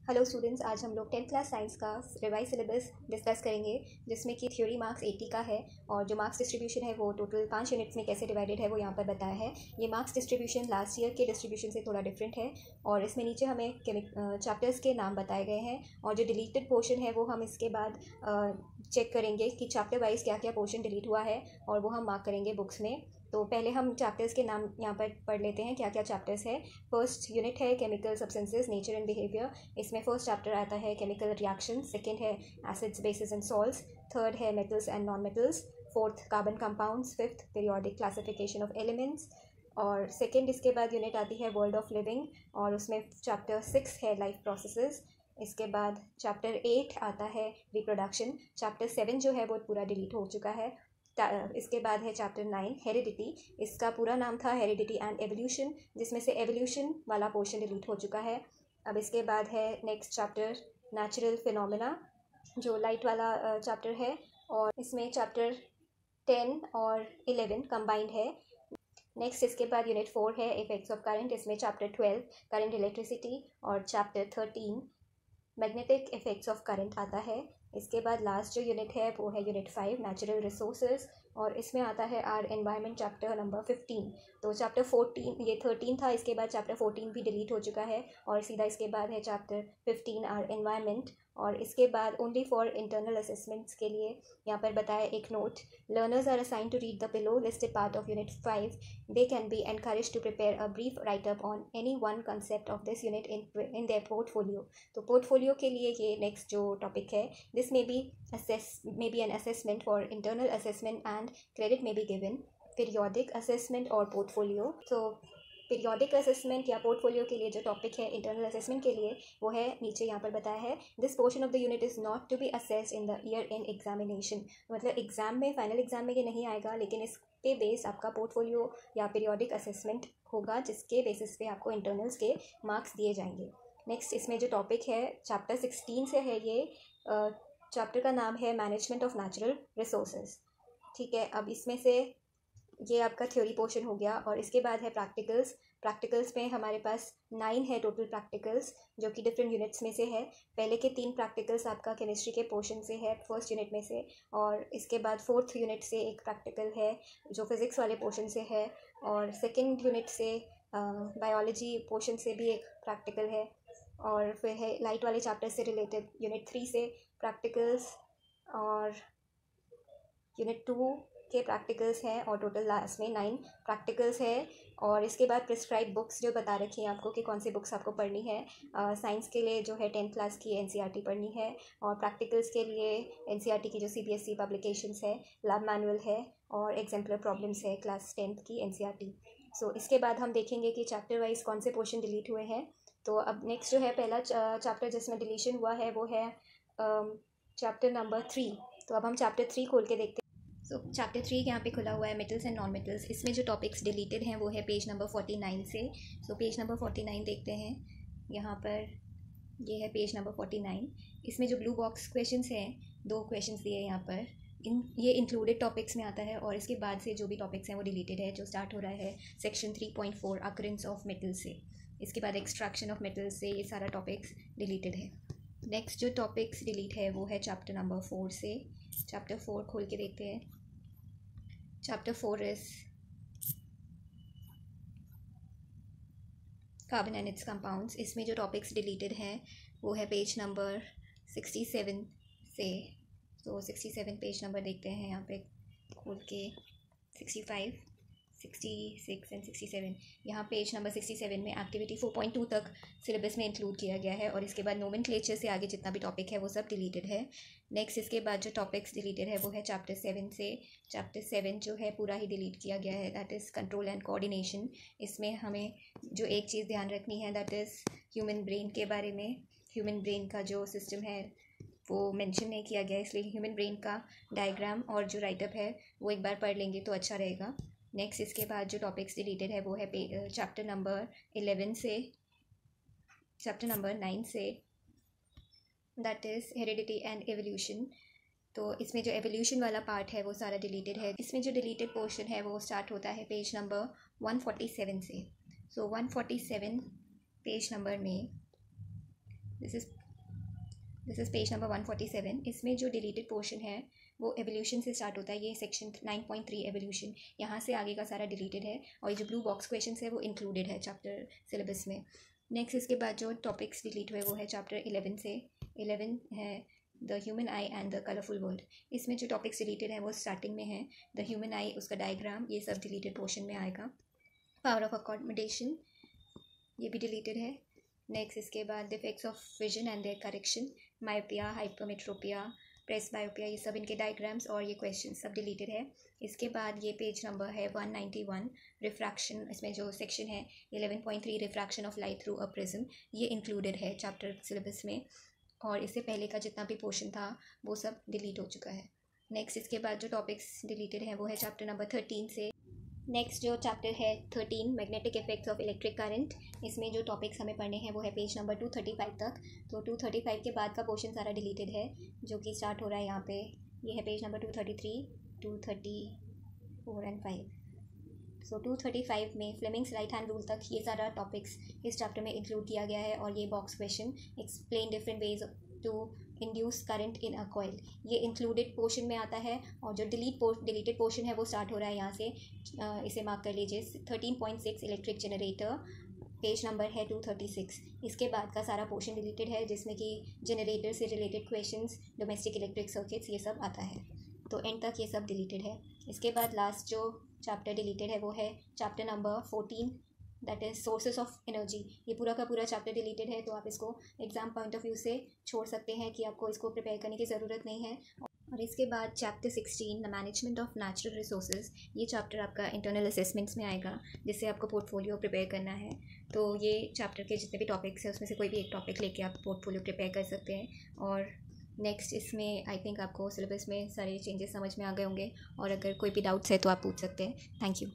Hello students, आज हम लोग 10th क्लास साइंस का रिवाइज सिलेबस डिस्कस करेंगे, जिसमें कि थ्योरी मार्क्स 80 का है और जो मार्क्स डिस्ट्रीब्यूशन है वो टोटल 5 यूनिट्स में कैसे डिवाइडेड है वो यहाँ पर बताया है। ये मार्क्स डिस्ट्रीब्यूशन लास्ट ईयर के डिस्ट्रीब्यूशन से थोड़ा डिफरेंट है और इसमें नीचे हमें चैप्टर्स के नाम बताए गए हैं और जो डिलीटेड पोर्शन है वो हम इसके बाद चेक करेंगे कि चैप्टर वाइज क्या क्या पोर्शन डिलीट हुआ है और वो हम मार्क करेंगे बुक्स में। तो पहले हम चैप्टर्स के नाम यहाँ पर पढ़ लेते हैं क्या क्या चैप्टर्स है। फर्स्ट यूनिट है chemical substances, nature and behaviour. इसमें फर्स्ट चैप्टर आता है केमिकल रिएक्शन, सेकंड है acids bases and salts, third है metals and non metals, fourth carbon compounds, fifth periodic classification of elements. और सेकंड इसके बाद यूनिट आती है वर्ल्ड ऑफ लिविंग और उसमें चैप्टर 6 है लाइफ प्रोसेसेस। इसके बाद चैप्टर 8 आता है रिप्रोडक्शन। चैप्टर 7 जो है वो पूरा डिलीट हो चुका है। इसके बाद है चैप्टर 9 हेरिडिटी। इसका पूरा नाम था हेरिडिटी एंड एवोल्यूशन, जिसमें से एवोल्यूशन वाला पोर्शन डिलीट हो चुका है। अब इसके बाद है नेक्स्ट चैप्टर नेचुरल फिनोमेना, जो लाइट वाला चैप्टर है और इसमें चैप्टर 10 और 11 कंबाइंड है। नेक्स्ट इसके बाद यूनिट 4 है इफेक्ट्स ऑफ करंट। इसमें चैप्टर 12 करंट इलेक्ट्रिसिटी और chapter 13 magnetic effects of current आता है। इसके बाद लास्ट जो यूनिट है वो है यूनिट 5 नेचुरल रिसोर्सेज और इसमें आता है आर एनवायरनमेंट चैप्टर नंबर 15। तो चैप्टर 14 ये 13 था, इसके बाद चैप्टर 14 भी डिलीट हो चुका है और सीधा इसके बाद है चैप्टर 15 आर एनवायरनमेंट। और इसके बाद ओनली फॉर इंटरनल असेसमेंट्स के लिए यहाँ पर बताया एक note, learners are assign to read the below listed part of unit 5. They can be encouraged to prepare a brief write-up on any one concept of this unit in their portfolio. तो portfolio के लिए ये next जो topic है, this may be an assessment for internal assessment and credit may be given. Periodic assessment और portfolio, तो periodic assessment या portfolio के लिए जो टॉपिक है इंटरनल असेसमेंट के लिए वो है नीचे यहाँ पर बताया है, this portion of the unit is not to be assessed in the year end examination. मतलब एग्जाम में, फाइनल एग्जाम में ये नहीं आएगा, लेकिन इस पे बेस आपका पोर्टफोलियो या पीरियोडिक असेसमेंट होगा, जिसके बेसिस पे आपको इंटरनल्स के मार्क्स दिए जाएंगे। नेक्स्ट इसमें जो टॉपिक है चैप्टर 16 से है, ये चैप्टर का नाम है मैनेजमेंट ऑफ नेचुरल रिसोर्सेज। ठीक है, अब इसमें से ये आपका थ्योरी पोर्शन हो गया और इसके बाद है प्रैक्टिकल्स। प्रैक्टिकल्स में हमारे पास 9 है टोटल प्रैक्टिकल्स, जो कि डिफरेंट यूनिट्स में से है। पहले के 3 प्रैक्टिकल्स आपका केमिस्ट्री के पोर्शन से है फर्स्ट यूनिट में से, और इसके बाद फोर्थ यूनिट से एक प्रैक्टिकल है जो फिज़िक्स वाले पोर्शन से है, और सेकेंड यूनिट से बायोलॉजी पोर्शन से भी एक प्रैक्टिकल है, और फिर है लाइट वाले चैप्टर से रिलेटेड यूनिट 3 से प्रैक्टिकल्स, और यूनिट 2 के प्रैक्टिकल्स हैं और टोटल लास्ट में 9 प्रैक्टिकल्स है। और इसके बाद प्रिस्क्राइब बुक्स जो बता रखी हैं आपको कि कौन सी बुक्स आपको पढ़नी है। साइंस के लिए जो है 10th क्लास की एनसीईआरटी पढ़नी है, और प्रैक्टिकल्स के लिए एनसीईआरटी की जो सीबीएसई पब्लिकेशंस है, लैब मैनुअल है और एग्जाम्पलर प्रॉब्लम्स है क्लास 10th की एनसीईआरटी। सो इसके बाद हम देखेंगे कि चैप्टर वाइज कौन से पोर्शन डिलीट हुए हैं। तो अब नेक्स्ट जो है पहला चैप्टर जिसमें डिलीशन हुआ है वो है चैप्टर नंबर 3। तो अब हम चैप्टर 3 खोल के देखते हैं। सो चैप्टर 3 यहाँ पे खुला हुआ है मेटल्स एंड नॉन मेटल्स। इसमें जो टॉपिक्स डिलीटेड हैं वो है पेज नंबर 49 से। सो पेज नंबर 49 देखते हैं। यहाँ पर ये है पेज नंबर 49। इसमें जो ब्लू बॉक्स क्वेश्चंस हैं, 2 क्वेश्चंस दिए हैं यहाँ पर, ये इंक्लूडेड टॉपिक्स में आता है और इसके बाद से जो भी टॉपिक्स हैं वो डिलीटेड है। जो स्टार्ट हो रहा है सेक्शन 3.4 अकरेंस ऑफ मेटल्स से, इसके बाद एक्सट्रैक्शन ऑफ मेटल्स से, ये सारा टॉपिक्स डिलीटेड है। नेक्स्ट जो टॉपिक्स डिलीट है वो है चैप्टर नंबर 4 से। चैप्टर 4 खोल के देखते हैं। Chapter 4 is carbon and it's compounds. इसमें जो टॉपिक्स डिलीटेड हैं वो है पेज नंबर 67 से। तो 67 पेज नंबर देखते हैं यहाँ पे खोल के, 65, 66 एंड 67। यहाँ पेज नंबर 67 में एक्टिविटी 4.2 तक सिलेबस में इंक्लूड किया गया है और इसके बाद नोमेनक्लेचर से आगे जितना भी टॉपिक है वो सब डिलीटेड है। नेक्स्ट इसके बाद जो टॉपिक्स डिलीटेड है वो है चैप्टर 7 से। चैप्टर 7 जो है पूरा ही डिलीट किया गया है, that is control and coordination. इसमें हमें जो एक चीज़ ध्यान रखनी है दैट इज़ ह्यूमन ब्रेन के बारे में। ह्यूमन ब्रेन का जो सिस्टम है वो मेंशन नहीं किया गया, इसलिए ह्यूमन ब्रेन का डायग्राम और जो राइटअप है वो एक बार पढ़ लेंगे तो अच्छा रहेगा। नेक्स्ट इसके बाद जो टॉपिक्स डिलीटेड है वो है चैप्टर नंबर 11 से चैप्टर नंबर 9 से, that is heredity and evolution. तो इसमें जो एवोल्यूशन वाला पार्ट है वो सारा डिलीटेड है। इसमें जो डिलीटेड पोर्शन है वो स्टार्ट होता है पेज नंबर 147 से। सो 147 पेज नंबर में दिस इज़ पेज नंबर 147। इसमें जो डिलीटेड पोर्शन है वो एवोल्यूशन से स्टार्ट होता है। ये सेक्शन 9.3 एवोल्यूशन, यहाँ से आगे का सारा डिलीटेड है और ये जो ब्लू बॉक्स क्वेश्चन है वो इंक्लूडेड है चैप्टर सिलेबस में। नेक्स्ट इसके बाद जो टॉपिक्स डिलीट हुए वो है चैप्टर 11 से। 11 है the human I and the colourful world. इसमें जो टॉपिक्स डिलीटेड है वो स्टार्टिंग में है द ह्यूमन आई, उसका डायग्राम, ये सब डिलीटेड पोर्शन में आएगा। पावर ऑफ अकोमोडेशन, ये भी डिलीटेड है। नेक्स्ट इसके बाद the effects of vision and their correction, myopia, hypermetropia, presbyopia, ये सब इनके डायग्राम्स और ये क्वेश्चन सब डिलीटेड है। इसके बाद ये पेज नंबर है 191, रिफ्रैक्शन। इसमें जो सेक्शन है 11.3 refraction of light through a prism, ये इंक्लूडेड है चैप्टर सिलेबस में और इससे पहले का जितना भी पोर्शन था वो सब डिलीट हो चुका है। नेक्स्ट इसके बाद जो टॉपिक्स डिलीटेड हैं वो है चैप्टर नंबर 13 से। नेक्स्ट जो चैप्टर है 13, magnetic effects of electric current. इसमें जो टॉपिक्स हमें पढ़ने हैं वो है पेज नंबर 235 तक। तो 235 के बाद का पोर्शन सारा डिलीटेड है जो कि स्टार्ट हो रहा है यहाँ पे। ये है पेज नंबर 233, 234 एंड 5। सो 235 में फ्लेमिंग्स राइट हैंड रूल तक ये सारा टॉपिक्स इस चैप्टर में इंक्लूड किया गया है। और ये box question, explain different ways to induce current in a coil, ये इंक्लूडेड पोर्शन में आता है। और जो डिलीटेड पोर्शन है वो स्टार्ट हो रहा है यहाँ से, इसे मार्क कर लीजिए। 13.6 इलेक्ट्रिक जनरेटर, पेज नंबर है 236। इसके बाद का सारा पोर्शन डिलीटेड है जिसमें कि जनरेटर से related questions, domestic electric circuits, ये सब आता है। तो एंड तक ये सब डिलीटेड है। इसके बाद लास्ट जो चैप्टर डिलीटेड है वो है chapter number 14, that is sources of energy. ये पूरा का पूरा चैप्टर डिलीटेड है, तो आप इसको एग्ज़ाम पॉइंट ऑफ व्यू से छोड़ सकते हैं कि आपको इसको प्रिपेयर करने की ज़रूरत नहीं है। और इसके बाद chapter 16, the management of natural resources, ये चैप्टर आपका इंटरनल असेसमेंट्स में आएगा जिससे आपको पोर्टफोलियो प्रिपेयर करना है। तो ये चैप्टर के जितने भी टॉपिक्स हैं उसमें से कोई भी एक टॉपिक लेके आप पोर्टफोलियो प्रिपेयर कर सकते हैं। और नेक्स्ट इसमें आई थिंक आपको सिलेबस में सारे चेंजेस समझ में आ गए होंगे और अगर कोई भी डाउट्स है तो आप पूछ सकते हैं। Thank you.